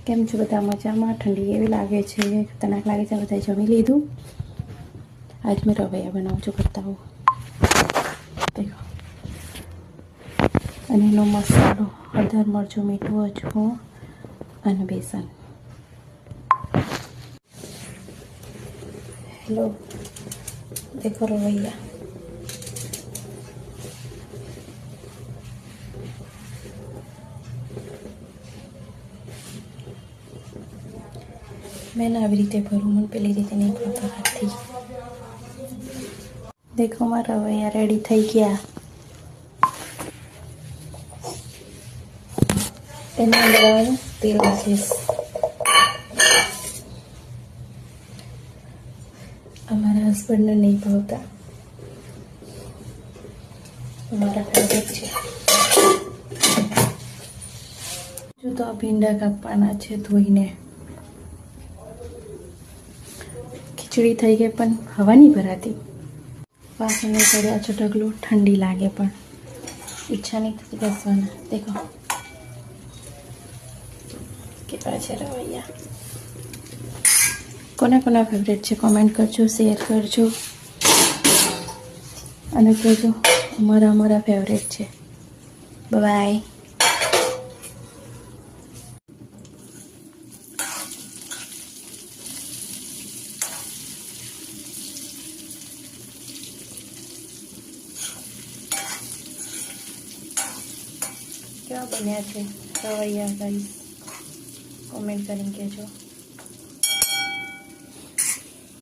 કેમ છો બધા મજામાં? ઠંડી એવી લાગે છે, ખતરનાક લાગે છે. બધાએ જમી લીધું. આજ મેં રવૈયા બનાવું છું, બતાવો દેખો. અને એનો મસાલો હળદર, મરચું, મીઠું, અજમો અને બેસન. હેલો, દેખો રવૈયા. મેં આવી રીતે ભરું, મને પેલી રીતે નહીં ભરતા હાથથી. દેખો મારા રવૈયા રેડી થઈ ગયા. એના અંદર તેલ નાખીશ. અમારા હસબન્ડને નહીં ભાવતા, અમારા ફેવરેટ છે. જો તો આ ભીંડા કાપવાના છે ધોઈને. ખીચડી થઈ ગઈ પણ હવા નહીં ભરાતી. વાસણ કર્યા છો ઢગલો, ઠંડી લાગે પણ ઈચ્છા નહીં થતી બેસવાના. દેખો કેવા છે રવૈયા. કોના કોના ફેવરેટ છે કોમેન્ટ કરજો, શેર કરજો અને કહેજો અમારા ફેવરેટ છે. બાય. કેવા બન્યા છે રવૈયા ગાઈસ, કોમેન્ટ કરીને કહેજો.